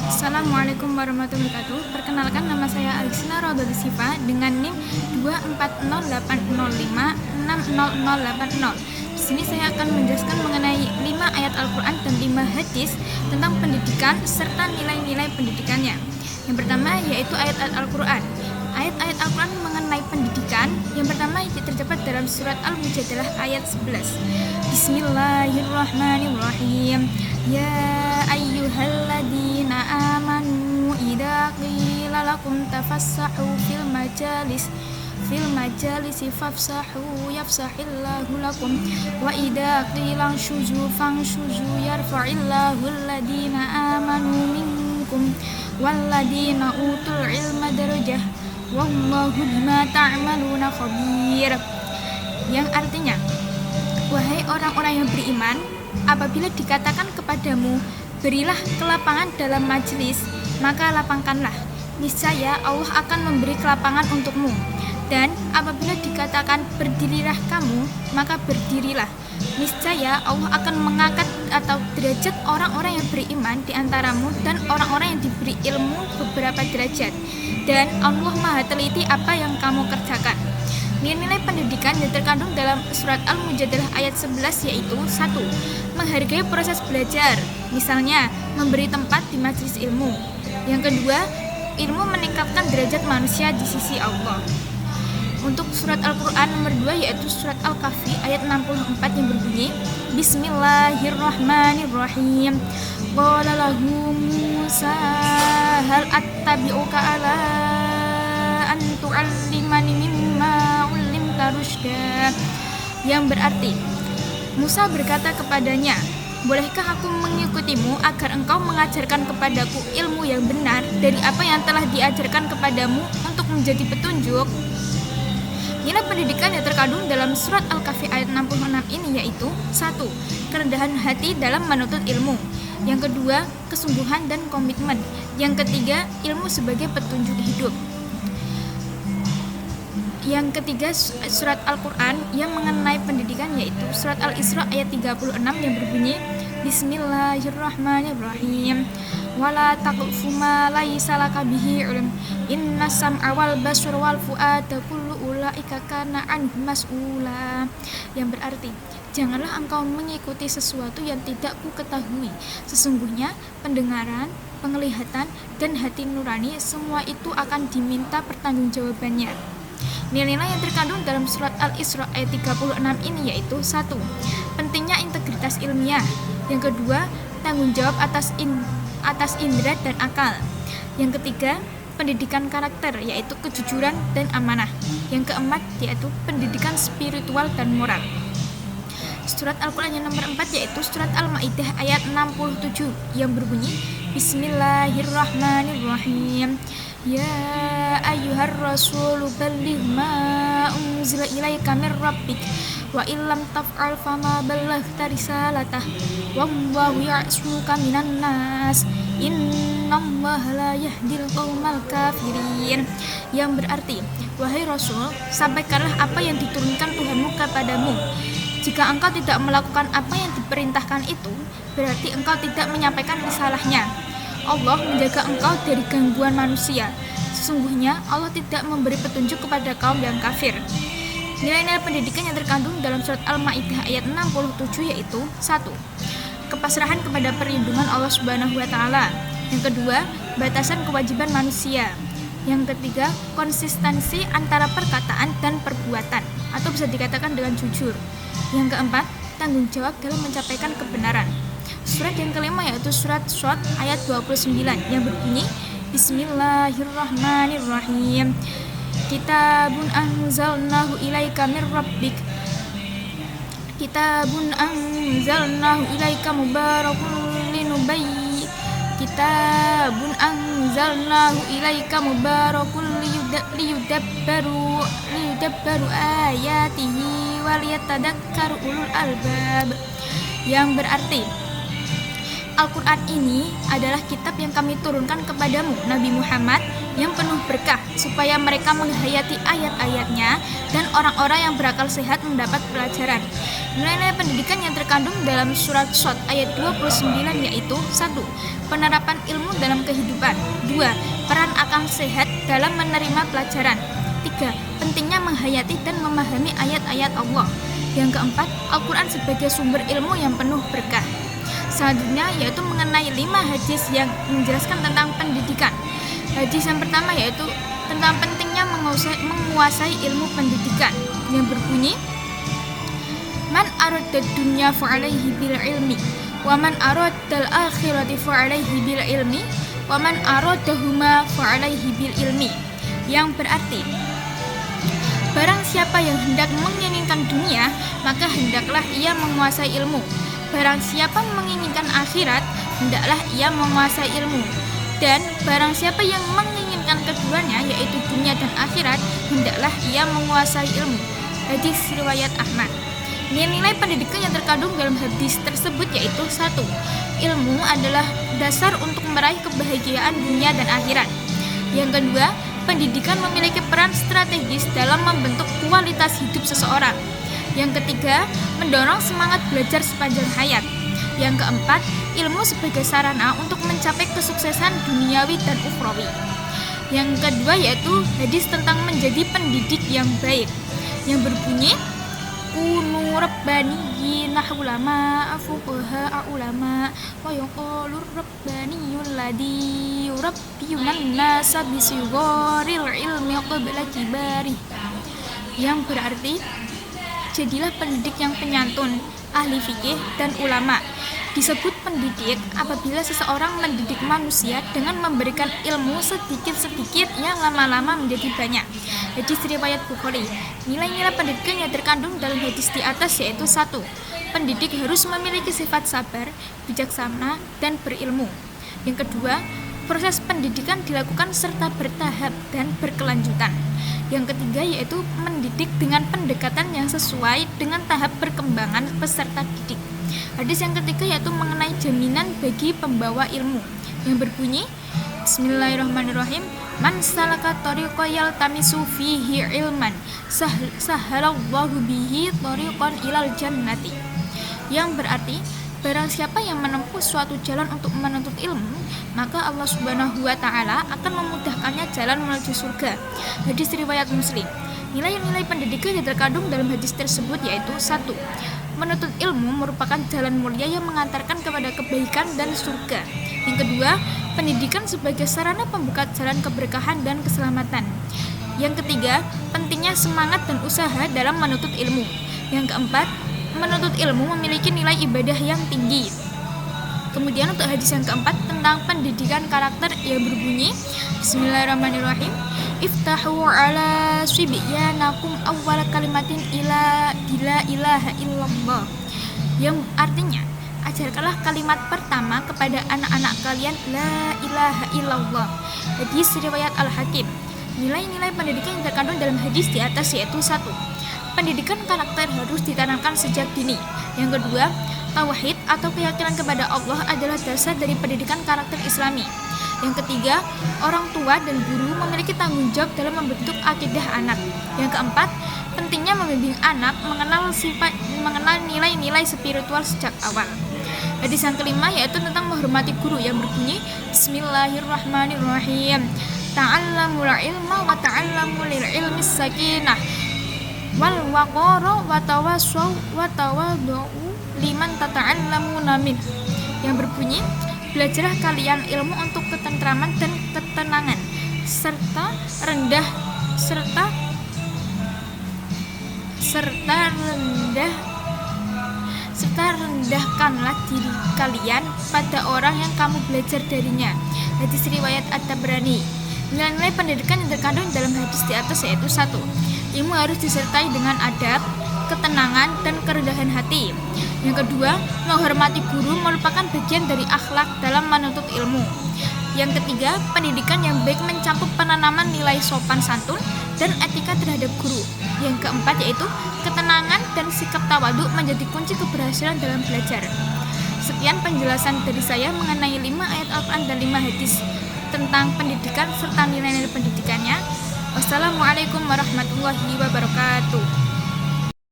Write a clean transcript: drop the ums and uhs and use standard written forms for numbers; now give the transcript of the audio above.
Assalamualaikum warahmatullahi wabarakatuh. Perkenalkan, nama saya Alisna Rodoli Siva dengan NIM 24080560080. Di sini saya akan menjelaskan mengenai 5 ayat Al-Quran dan 5 hadis tentang pendidikan serta nilai-nilai pendidikannya. Yang pertama yaitu ayat-ayat Al-Quran. Ayat-ayat Al-Quran mengenai pendidikan yang pertama terdapat dalam surat Al-Mujadalah ayat 11. Bismillahirrahmanirrahim. Ya ayyuhalladzina amanu idza qila lakum tafassahu fil majalisi fafsahu yafsahillahu lakum wa idza qila fanshuzu yarfa'illahu alladzina amanu minkum walladzina utul ilma darajah wallahu bima ta'maluna khabir. Yang artinya, wahai orang-orang yang beriman, apabila dikatakan kepadamu, berilah kelapangan dalam majelis, maka lapangkanlah. Niscaya Allah akan memberi kelapangan untukmu. Dan apabila dikatakan berdirilah kamu, maka berdirilah. Niscaya Allah akan mengangkat atau derajat orang-orang yang beriman di antaramu dan orang-orang yang diberi ilmu beberapa derajat. Dan Allah Maha teliti apa yang kamu kerjakan. Nilai-nilai pendidikan yang terkandung dalam surat Al-Mujadalah ayat 11 yaitu 1. Menghargai proses belajar, misalnya memberi tempat di majelis ilmu. Yang kedua, ilmu meningkatkan derajat manusia di sisi Allah. Untuk surat Al-Quran nomor 2 yaitu surat Al-Kahfi ayat 64 yang berbunyi Bismillahirrahmanirrahim. Qala lahu Musa hal attabi'uka ala an tu'allimani mimma 'ullimta rusyda. Yang berarti, Musa berkata kepadanya, bolehkah aku mengikutimu agar engkau mengajarkan kepadaku ilmu yang benar dari apa yang telah diajarkan kepadamu untuk menjadi petunjuk? Nilai pendidikan yang terkandung dalam surat Al-Kahfi ayat 66 ini yaitu 1. Kerendahan hati dalam menuntut ilmu. Yang kedua, kesungguhan dan komitmen. Yang ketiga, ilmu sebagai petunjuk hidup. Yang ketiga, surat Al-Quran yang mengenai pendidikan yaitu surat Al-Isra ayat 36 yang berbunyi Bismillahirrahmanirrahim. Wala taqfu ma laisa laka bihi ilm. Innas sam'a wal basara wal fu'ada kullu ulaika kana anhu mas'ula. Yang berarti, janganlah engkau mengikuti sesuatu yang tidak ku ketahui. Sesungguhnya pendengaran, penglihatan, dan hati nurani semua itu akan diminta pertanggungjawabannya. Nilai-nilai yang terkandung dalam surat Al-Isra ayat 36 ini yaitu 1. Pentingnya integritas ilmiah. Yang kedua, tanggung jawab atas indera dan akal. Yang ketiga, pendidikan karakter yaitu kejujuran dan amanah. Yang keempat yaitu pendidikan spiritual dan moral. Surat Al-Quran yang nomor 4 yaitu surat Al-Ma'idah ayat 67 yang berbunyi Bismillahirrahmanirrahim. Ya ayyuhar rasulu balligh ma unzila ilaika mir rabbik wa illam taf'al fama ballaghta risalatah wallahu ya'smuka minan nas innallaha la yahdil qaumal kafirin. Yang berarti, wahai Rasul, sampaikanlah apa yang diturunkan Tuhanmu kepadamu. Jika engkau tidak melakukan apa yang diperintahkan itu, berarti engkau tidak menyampaikan risalahnya. Allah menjaga engkau dari gangguan manusia. Sesungguhnya Allah tidak memberi petunjuk kepada kaum yang kafir. Nilai-nilai pendidikan yang terkandung dalam surat Al-Ma'idah ayat 67 yaitu 1. Kepasrahan kepada perlindungan Allah Subhanahu wa taala. Yang kedua, batasan kewajiban manusia. Yang ketiga, konsistensi antara perkataan dan perbuatan atau bisa dikatakan dengan jujur. Yang keempat, tanggung jawab dalam mencapaikan kebenaran. Surat yang kelima yaitu surat Shad ayat 29 yang berbunyi Bismillahirrahmanirrahim. Kitabun anzalnahu ilaika mir rabbik. Kitabun anzalnahu ilaika mubarakun linubayyi. Kitabun anzalnahu ilaika mubarakun liyudabbaru ayatihi waliyatadakkaru ulul albab. Yang berarti, Al-Quran ini adalah kitab yang kami turunkan kepadamu, Nabi Muhammad, yang penuh berkah, supaya mereka menghayati ayat-ayatnya dan orang-orang yang berakal sehat mendapat pelajaran. Nilai-nilai pendidikan yang terkandung dalam surat Shad ayat 29 yaitu 1. Penerapan ilmu dalam kehidupan. 2. Peran akal sehat dalam menerima pelajaran. 3. Pentingnya menghayati dan memahami ayat-ayat Allah. Yang keempat, Al-Quran sebagai sumber ilmu yang penuh berkah. Selanjutnya yaitu mengenai 5 hadis yang menjelaskan tentang pendidikan. Hadis yang pertama yaitu tentang pentingnya menguasai ilmu pendidikan, yang berbunyi, Man aradad dunya fa'alaihi bil ilmi, wa man aradal akhirati fa'alaihi bil ilmi, wa man aradahuma fa'alaihi bil ilmi. Yang berarti, barang siapa yang hendak menginginkan dunia, maka hendaklah ia menguasai ilmu. Barang siapa menginginkan akhirat, hendaklah ia menguasai ilmu. Dan barang siapa yang menginginkan keduanya, yaitu dunia dan akhirat, hendaklah ia menguasai ilmu. Hadis riwayat Ahmad. Nilai-nilai pendidikan yang terkandung dalam hadis tersebut yaitu 1. Ilmu adalah dasar untuk meraih kebahagiaan dunia dan akhirat. Yang kedua, pendidikan memiliki peran strategis dalam membentuk kualitas hidup seseorang. Yang ketiga, mendorong semangat belajar sepanjang hayat. Yang keempat, ilmu sebagai sarana untuk mencapai kesuksesan duniawi dan ukhrawi. Yang kedua yaitu hadis tentang menjadi pendidik yang baik, yang berbunyi, Kunu rabbaniyina ulama fuqaha ulama wa yaqulur rabbaniyul ladzi yurabbiyunan nasa bisigharil ilmi qabla kibari. Yang berarti, jadilah pendidik yang penyantun, ahli fikih dan ulama. Disebut pendidik apabila seseorang mendidik manusia dengan memberikan ilmu sedikit-sedikit yang lama-lama menjadi banyak. Hadis riwayat Bukhari. Nilai-nilai pendidikan yang terkandung dalam hadis di atas yaitu 1. Pendidik harus memiliki sifat sabar, bijaksana, dan berilmu. Yang kedua, proses pendidikan dilakukan serta bertahap dan berkelanjutan. Yang ketiga yaitu mendidik dengan pendekatan yang sesuai dengan tahap perkembangan peserta didik. Hadis yang ketiga yaitu mengenai jaminan bagi pembawa ilmu, yang berbunyi, Bismillahirrahmanirrahim, Man salaka tariqa yaltamisu fihi ilman sahhalallahu bihi tariqan ilal jannati. Yang berarti, barang siapa yang menempuh suatu jalan untuk menuntut ilmu, maka Allah Subhanahu wa Ta'ala akan memudahkannya jalan menuju surga. Hadis riwayat Muslim. Nilai-nilai pendidikan yang terkandung dalam hadis tersebut yaitu 1. Menuntut ilmu merupakan jalan mulia yang mengantarkan kepada kebaikan dan surga. Yang kedua, pendidikan sebagai sarana pembuka jalan keberkahan dan keselamatan. Yang ketiga, pentingnya semangat dan usaha dalam menuntut ilmu. Yang keempat, menuntut ilmu memiliki nilai ibadah yang tinggi. Kemudian untuk hadis yang keempat tentang pendidikan karakter yang berbunyi, Bismillahirrahmanirrahim, Iftahu ala swibyanakum awwal kalimatin la ilaha illallah. Yang artinya, ajarkanlah kalimat pertama kepada anak-anak kalian la ilaha illallah. Hadis riwayat Al-Hakim. Nilai-nilai pendidikan yang terkandung dalam hadis di atas yaitu 1. Pendidikan karakter harus ditanamkan sejak dini. Yang kedua, tauhid atau keyakinan kepada Allah adalah dasar dari pendidikan karakter Islami. Yang ketiga, orang tua dan guru memiliki tanggung jawab dalam membentuk akidah anak. Yang keempat, pentingnya membimbing anak mengenal nilai-nilai spiritual sejak awal. Hadis yang kelima yaitu tentang menghormati guru, yang berbunyi, Bismillahirrahmanirrahim, Ta'allamul ilma wa ta'allamu lil ilmi sakinah wal waqara wa tawassaw wa tawadhu liman tata'allamuna min. Yang berbunyi, belajarlah kalian ilmu untuk ketentraman dan ketenangan, serta rendahkanlah diri kalian pada orang yang kamu belajar darinya. Hadis riwayat At-Tabrani. Nilai-nilai pendidikan yang terkandung dalam hadis di atas yaitu 1. Ilmu harus disertai dengan adab, ketenangan, dan kerendahan hati. Yang kedua, menghormati guru merupakan bagian dari akhlak dalam menuntut ilmu. Yang ketiga, pendidikan yang baik mencakup penanaman nilai sopan santun dan etika terhadap guru. Yang keempat yaitu ketenangan dan sikap tawadhu menjadi kunci keberhasilan dalam belajar. Sekian penjelasan dari saya mengenai 5 ayat Al-Quran dan 5 hadis tentang pendidikan serta nilai-nilai pendidikannya. Wassalamualaikum warahmatullahi wabarakatuh.